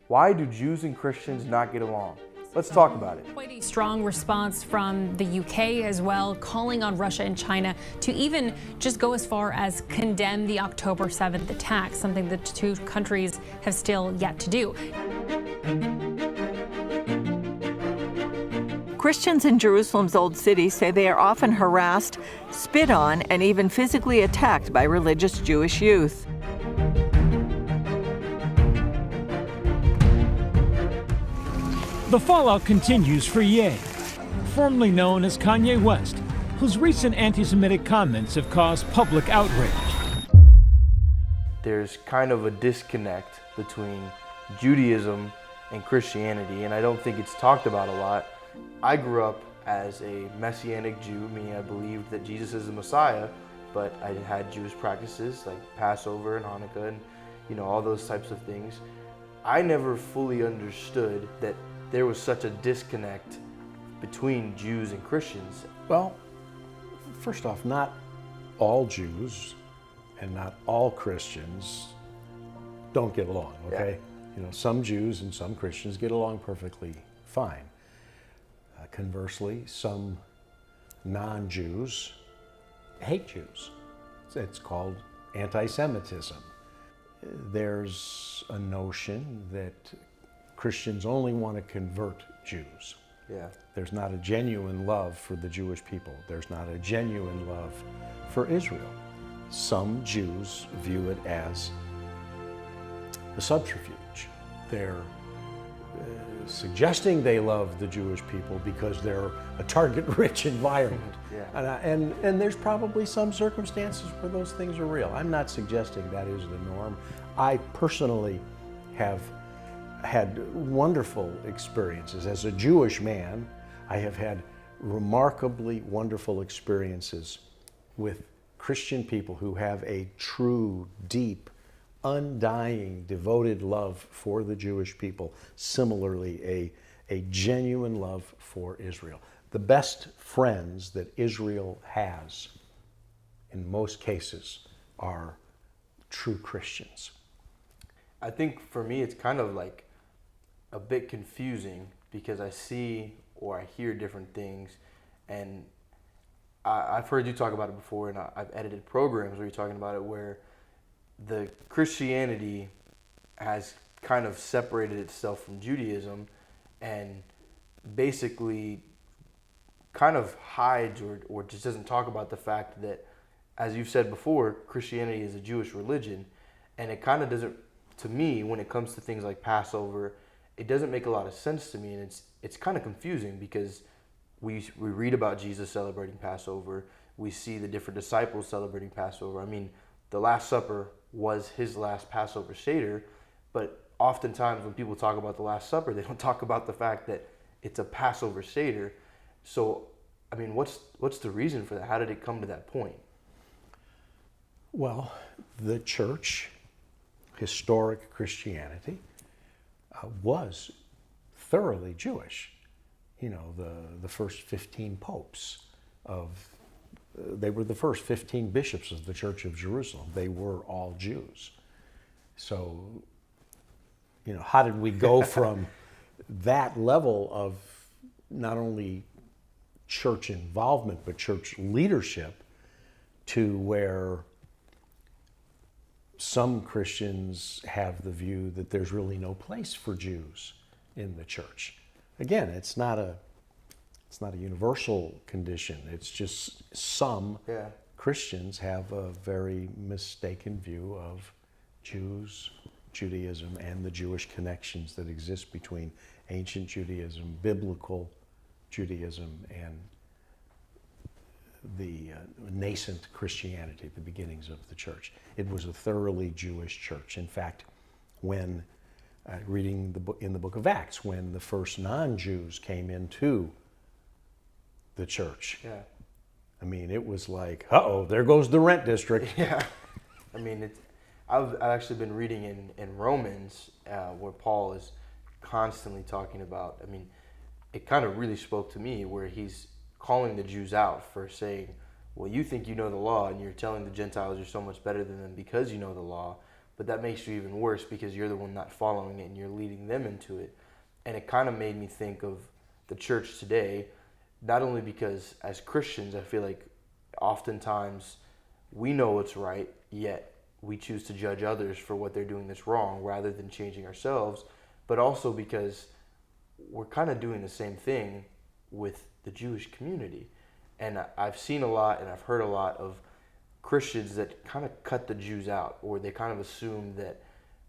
Why do Jews and Christians not get along? Let's talk about it. Quite a strong response from the UK as well, calling on Russia and China to even just go as far as condemn the October 7th attack, something the two countries have still yet to do. Christians in Jerusalem's Old City say they are often harassed, spit on, and even physically attacked by religious Jewish youth. The fallout continues for Ye, formerly known as Kanye West, whose recent anti-Semitic comments have caused public outrage. There's kind of a disconnect between Judaism and Christianity, and I don't think it's talked about a lot. I grew up as a Messianic Jew, meaning I believed that Jesus is the Messiah, but I had Jewish practices like Passover and Hanukkah and all those types of things. I never fully understood that there was such a disconnect between Jews and Christians. Well, first off, not all Jews and not all Christians don't get along, okay? Yeah. Some Jews and some Christians get along perfectly fine. Conversely, some non-Jews hate Jews. It's called anti-Semitism. There's a notion that Christians only want to convert Jews. Yeah. There's not a genuine love for the Jewish people. There's not a genuine love for Israel. Some Jews view it as a subterfuge. They're suggesting they love the Jewish people because they're a target-rich environment. Yeah. And there's probably some circumstances where those things are real. I'm not suggesting that is the norm. I personally have had wonderful experiences. As a Jewish man, I have had remarkably wonderful experiences with Christian people who have a true, deep, undying, devoted love for the Jewish people. Similarly, a genuine love for Israel. The best friends that Israel has, in most cases, are true Christians. I think for me, it's kind of like a bit confusing because I see or I hear different things, and I've heard you talk about it before, and I've edited programs where you're talking about it, where the Christianity has kind of separated itself from Judaism and basically kind of hides or just doesn't talk about the fact that, as you've said before, Christianity is a Jewish religion, and it kind of doesn't, to me, when it comes to things like Passover, it doesn't make a lot of sense to me, and it's kind of confusing because we read about Jesus celebrating Passover, we see the different disciples celebrating Passover. I mean, the Last Supper was his last Passover Seder, but oftentimes when people talk about the Last Supper, they don't talk about the fact that it's a Passover Seder. So, I mean, what's the reason for that? How did it come to that point? Well, the church, historic Christianity, was thoroughly Jewish. The first 15 popes they were the first 15 bishops of the Church of Jerusalem. They were all Jews. So, how did we go from that level of not only church involvement, but church leadership to where some Christians have the view that there's really no place for Jews in the church? Again, it's not a universal condition. It's just some Christians have a very mistaken view of Jews, Judaism, and the Jewish connections that exist between ancient Judaism, biblical Judaism, and the nascent Christianity, the beginnings of the church. It was a thoroughly Jewish church. In fact, when reading in the book of Acts, when the first non-Jews came into the church, I mean, it was like, uh-oh, there goes the rent district. Yeah, I mean, I've actually been reading in Romans where Paul is constantly talking about, I mean, it kind of really spoke to me where he's calling the Jews out for saying, well, you think you know the law and you're telling the Gentiles you're so much better than them because you know the law, but that makes you even worse because you're the one not following it and you're leading them into it. And it kind of made me think of the church today, not only because as Christians, I feel like oftentimes we know what's right, yet we choose to judge others for what they're doing that's wrong rather than changing ourselves, but also because we're kind of doing the same thing with the Jewish community. And I've seen a lot and I've heard a lot of Christians that kind of cut the Jews out, or they kind of assume that,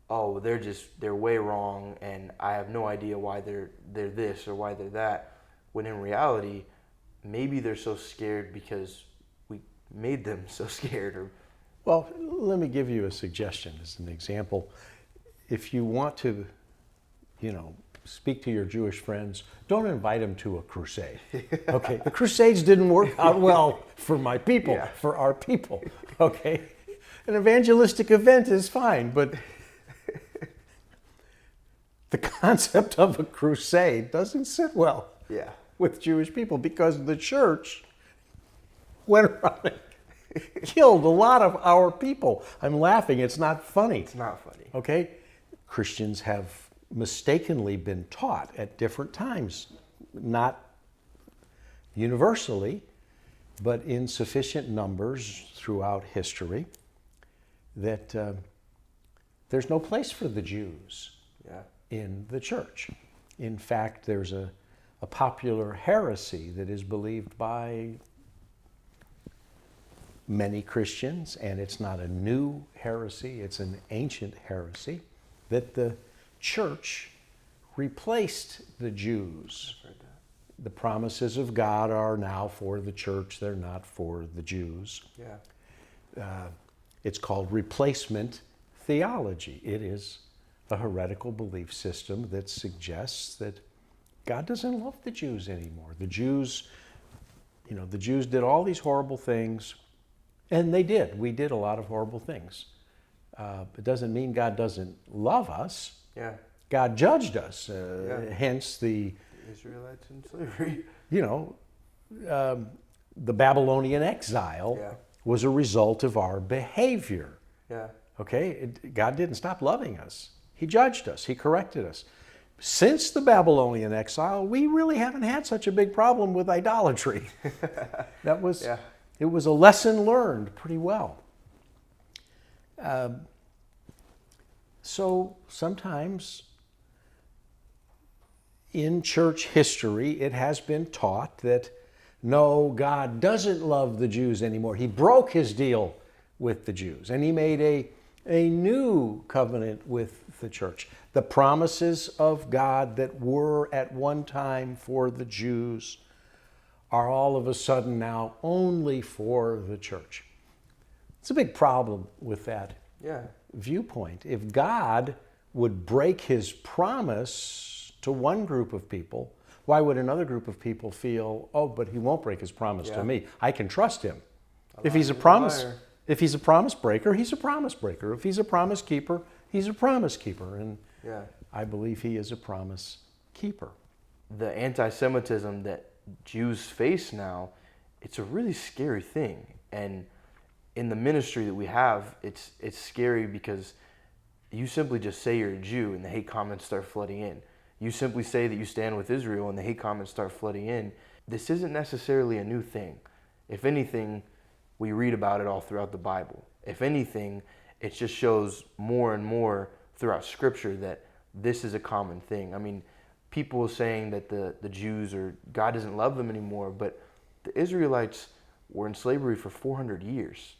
oh, they're way wrong and I have no idea why they're this or why they're that, when in reality, maybe they're so scared because we made them so scared. Or Well, let me give you a suggestion as an example. If you want to, speak to your Jewish friends, don't invite them to a crusade. Okay, the crusades didn't work out well for my people, for our people. Okay, an evangelistic event is fine, but the concept of a crusade doesn't sit well with Jewish people, because the church went around and killed a lot of our people. I'm laughing, it's not funny. it's not funny. Okay? Christians have mistakenly been taught at different times, not universally, but in sufficient numbers throughout history, that there's no place for the Jews in the church. In fact, there's a popular heresy that is believed by many Christians, and it's not a new heresy, it's an ancient heresy, that the church replaced the Jews. The promises of God are now for the church, they're not for the Jews. It's called replacement theology. It is a heretical belief system that suggests that God doesn't love the Jews anymore. The Jews did all these horrible things, and they did. We did a lot of horrible things. It doesn't mean God doesn't love us. God judged us, hence the Israelites in slavery. The Babylonian exile was a result of our behavior. Okay? God didn't stop loving us. He judged us. He corrected us. Since the Babylonian exile, we really haven't had such a big problem with idolatry. It was a lesson learned pretty well. So sometimes in church history, it has been taught that no, God doesn't love the Jews anymore. He broke his deal with the Jews, and he made a new covenant with the church. The promises of God that were at one time for the Jews are all of a sudden now only for the church. It's a big problem with that viewpoint. If God would break his promise to one group of people, why would another group of people feel, oh, but he won't break his promise to me? I can trust him. If he's a promise breaker, he's a promise breaker. If he's a promise keeper, he's a promise keeper. And I believe he is a promise keeper. The anti-Semitism that Jews face now, it's a really scary thing. And in the ministry that we have, it's scary because you simply just say you're a Jew and the hate comments start flooding in. You simply say that you stand with Israel and the hate comments start flooding in. This isn't necessarily a new thing. If anything, we read about it all throughout the Bible. If anything, it just shows more and more throughout Scripture that this is a common thing. I mean, people saying that the Jews or God doesn't love them anymore, but the Israelites were in slavery for 400 years.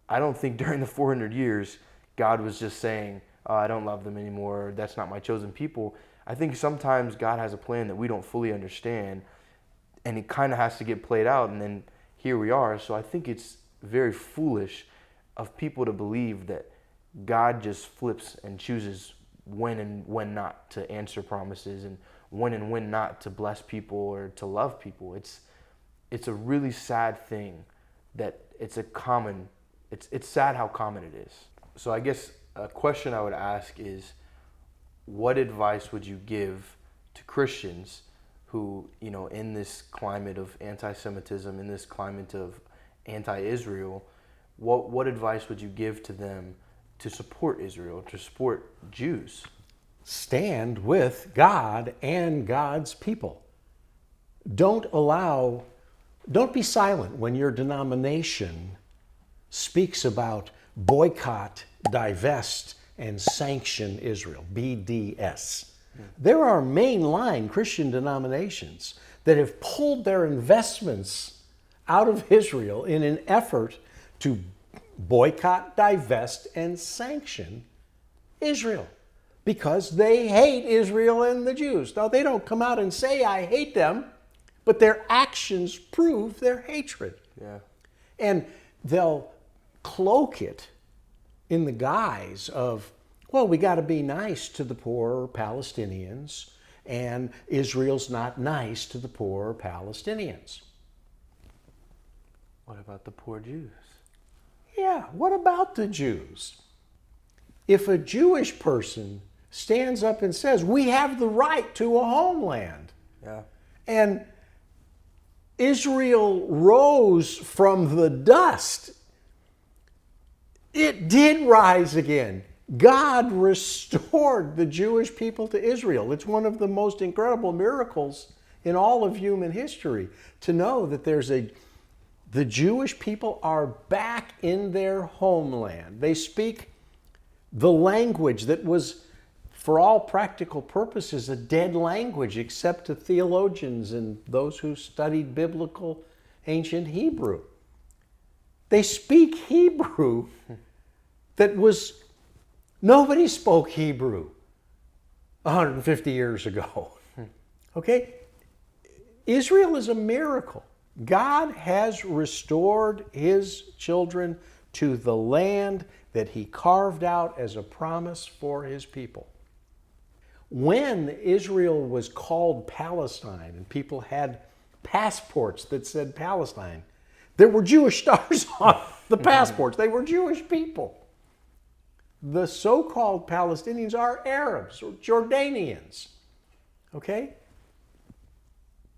I don't think during the 400 years, God was just saying, oh, I don't love them anymore, that's not my chosen people. I think sometimes God has a plan that we don't fully understand, and it kind of has to get played out, and then here we are. So I think it's very foolish of people to believe that God just flips and chooses when and when not to answer promises and when not to bless people or to love people. It's a really sad thing that it's sad how common it is. So I guess a question I would ask is, what advice would you give to Christians who, in this climate of anti-Semitism, in this climate of anti-Israel, what advice would you give to them to support Israel, to support Jews. Stand with God and God's people. Don't be silent when your denomination speaks about boycott, divest, and sanction Israel, BDS. There are mainline Christian denominations that have pulled their investments out of Israel in an effort to boycott, divest, and sanction Israel because they hate Israel and the Jews. Now, they don't come out and say, I hate them, but their actions prove their hatred. Yeah. And they'll cloak it in the guise of, well, we got to be nice to the poor Palestinians, and Israel's not nice to the poor Palestinians. What about the poor Jews? Yeah, what about the Jews? If a Jewish person stands up and says, we have the right to a homeland, Yeah. and Israel rose from the dust, it did rise again. God restored the Jewish people to Israel. It's one of the most incredible miracles in all of human history to know that the Jewish people are back in their homeland. They speak the language that was, for all practical purposes, a dead language except to theologians and those who studied biblical ancient Hebrew. They speak Hebrew that was, nobody spoke Hebrew 150 years ago. Okay? Israel is a miracle. God has restored his children to the land that he carved out as a promise for his people. When Israel was called Palestine and people had passports that said Palestine, there were Jewish stars on the passports. They were Jewish people. The so-called Palestinians are Arabs or Jordanians. Okay?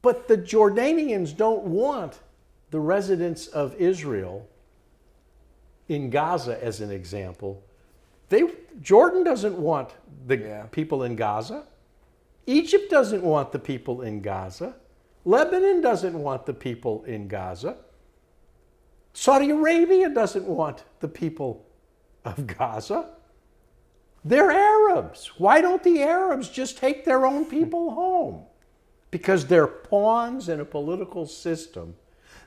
But the Jordanians don't want the residents of Israel in Gaza, as an example. Jordan doesn't want the people in Gaza. Egypt doesn't want the people in Gaza. Lebanon doesn't want the people in Gaza. Saudi Arabia doesn't want the people of Gaza. They're Arabs. Why don't the Arabs just take their own people home? Because they're pawns in a political system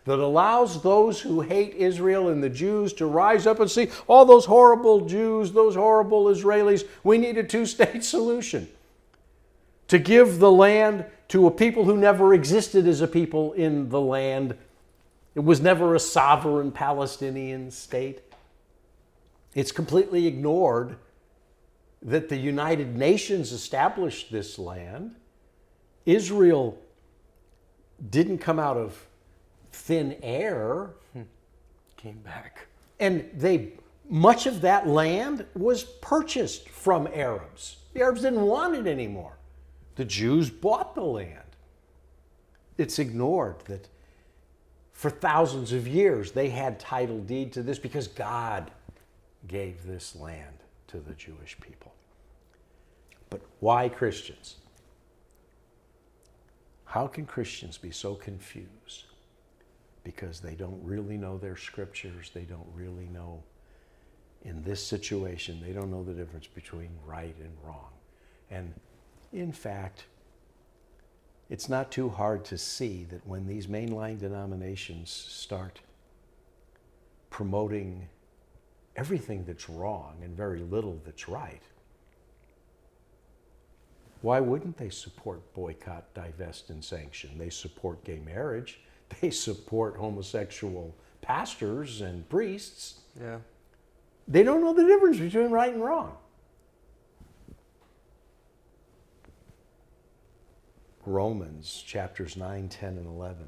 that allows those who hate Israel and the Jews to rise up and see all those horrible Jews, those horrible Israelis. We need a two-state solution to give the land to a people who never existed as a people in the land. It was never a sovereign Palestinian state. It's completely ignored that the United Nations established this land. Israel didn't come out of thin air. Came back. And much of that land was purchased from Arabs. The Arabs didn't want it anymore. The Jews bought the land. It's ignored that for thousands of years they had title deed to this because God gave this land to the Jewish people. But why Christians? How can Christians be so confused? Because they don't really know their scriptures. They don't really know, in this situation, they don't know the difference between right and wrong. And in fact, it's not too hard to see that when these mainline denominations start promoting everything that's wrong and very little that's right, why wouldn't they support boycott, divest, and sanction? They support gay marriage. They support homosexual pastors and priests. Yeah. They don't know the difference between right and wrong. Romans chapters 9, 10, and 11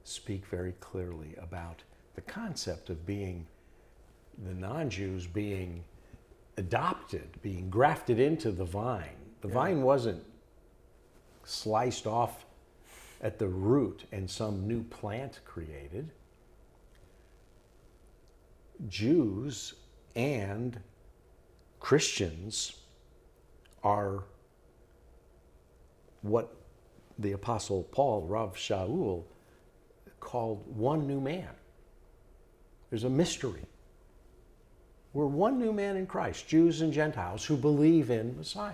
speak very clearly about the concept of being the non-Jews being adopted, being grafted into the vine. The vine wasn't sliced off at the root and some new plant created. Jews and Christians are what the Apostle Paul, Rav Shaul, called one new man. There's a mystery. We're one new man in Christ, Jews and Gentiles who believe in Messiah.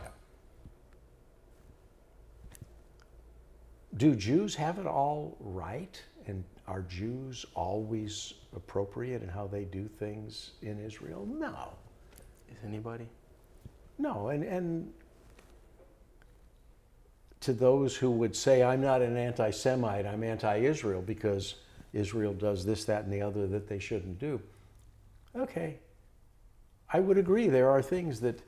Do Jews have it all right? And are Jews always appropriate in how they do things in Israel? No. Is anybody? No, and to those who would say, I'm not an anti-Semite, I'm anti-Israel because Israel does this, that, and the other that they shouldn't do. Okay, I would agree there are things that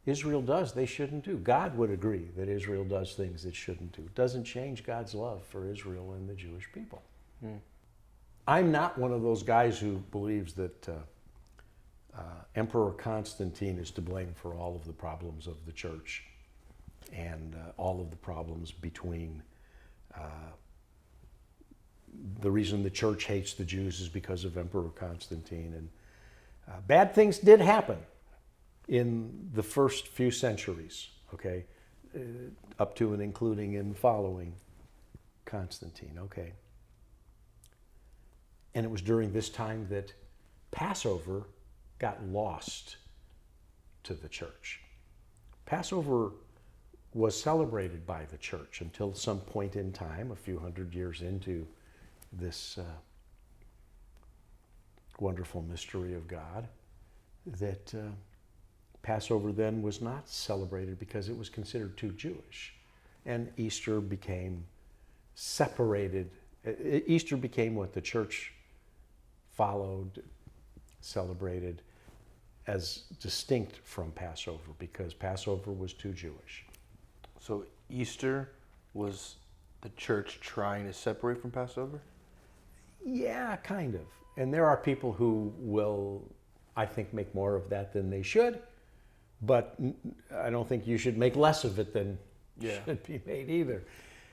Israel does they shouldn't do. God would agree that Israel does things it shouldn't do. It doesn't change God's love for Israel and the Jewish people. I'm not one of those guys who believes that Emperor Constantine is to blame for all of the problems of the church and all of the problems between the reason the church hates the Jews is because of Emperor Constantine. And bad things did happen in the first few centuries, okay, up to and including and following Constantine, okay. And it was during this time that Passover got lost to the church. Passover was celebrated by the church until some point in time, a few hundred years into this wonderful mystery of God, that Passover then was not celebrated because it was considered too Jewish. And Easter became separated. Easter became what the church followed, celebrated as distinct from Passover because Passover was too Jewish. So Easter was the church trying to separate from Passover? Yeah, kind of. And there are people who will, I think, make more of that than they should, but I don't think you should make less of it than should be made either.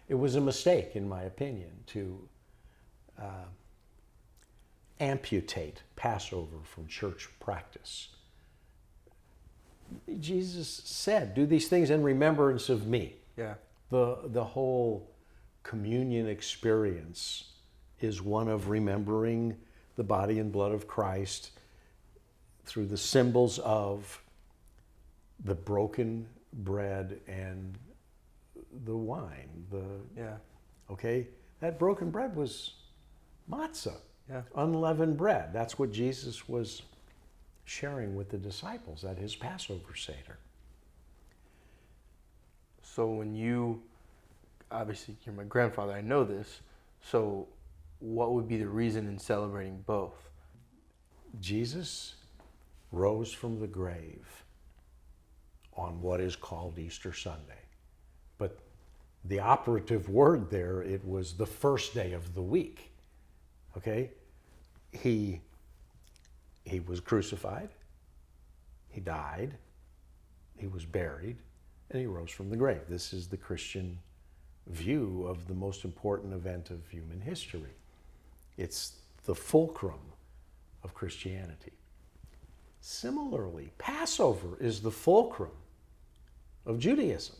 It was a mistake, in my opinion, to amputate Passover from church practice. Jesus said, do these things in remembrance of me. Yeah. The whole communion experience is one of remembering the body and blood of Christ through the symbols of the broken bread and the wine. Okay? That broken bread was matzah, unleavened bread. That's what Jesus was sharing with the disciples at his Passover Seder. So when you, obviously you're my grandfather, I know this, so what would be the reason in celebrating both? Jesus rose from the grave on what is called Easter Sunday. But the operative word there, it was the first day of the week. Okay? He was crucified, he died, he was buried, and he rose from the grave. This is the Christian view of the most important event of human history. It's the fulcrum of Christianity. Similarly, Passover is the fulcrum of Judaism.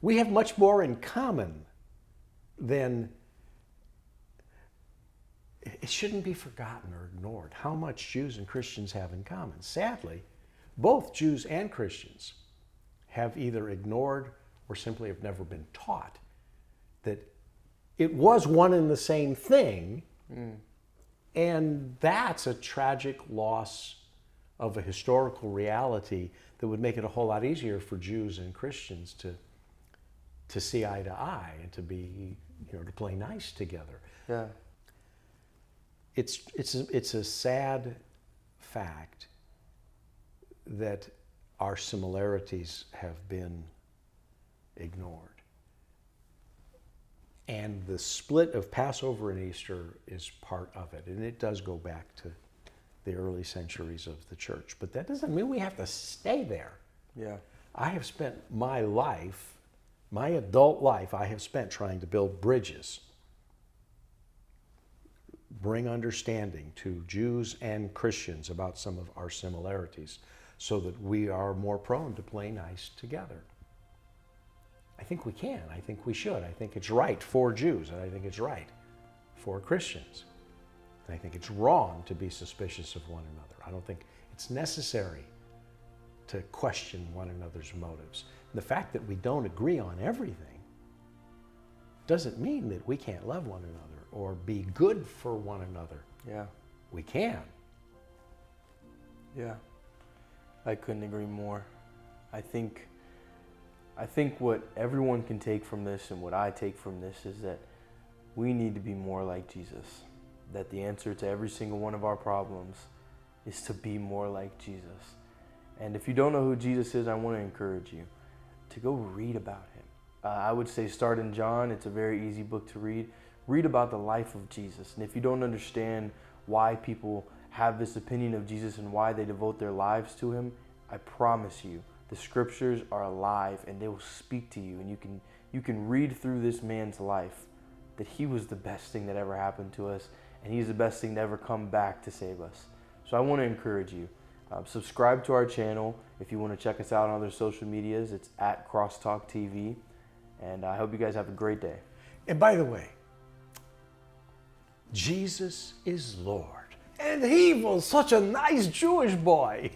We have much more in common than, it shouldn't be forgotten or ignored how much Jews and Christians have in common. Sadly, both Jews and Christians have either ignored or simply have never been taught that it was one and the same thing, and that's a tragic loss of a historical reality that would make it a whole lot easier for Jews and Christians to see eye to eye and to be, to play nice together. Yeah. It's a sad fact that our similarities have been ignored. And the split of Passover and Easter is part of it. And it does go back to the early centuries of the church. But that doesn't mean we have to stay there. Yeah. I have spent my life, my adult life, I have spent trying to build bridges, bring understanding to Jews and Christians about some of our similarities, so that we are more prone to play nice together? I think we can. I think we should. I think it's right for Jews, and I think it's right for Christians. And I think it's wrong to be suspicious of one another. I don't think it's necessary to question one another's motives. The fact that we don't agree on everything doesn't mean that we can't love one another or be good for one another. Yeah. We can. Yeah. I couldn't agree more. I think what everyone can take from this and what I take from this is that we need to be more like Jesus. That the answer to every single one of our problems is to be more like Jesus. And if you don't know who Jesus is, I want to encourage you to go read about him. I would say start in John. It's a very easy book to read. Read about the life of Jesus. And if you don't understand why people have this opinion of Jesus and why they devote their lives to him, I promise you, the scriptures are alive and they will speak to you. And you can read through this man's life that he was the best thing that ever happened to us, and he's the best thing to ever come back to save us. So I want to encourage you. Subscribe to our channel. If you want to check us out on other social medias, it's at CrossTalk TV. And I hope you guys have a great day. And by the way, Jesus is Lord. And he was such a nice Jewish boy.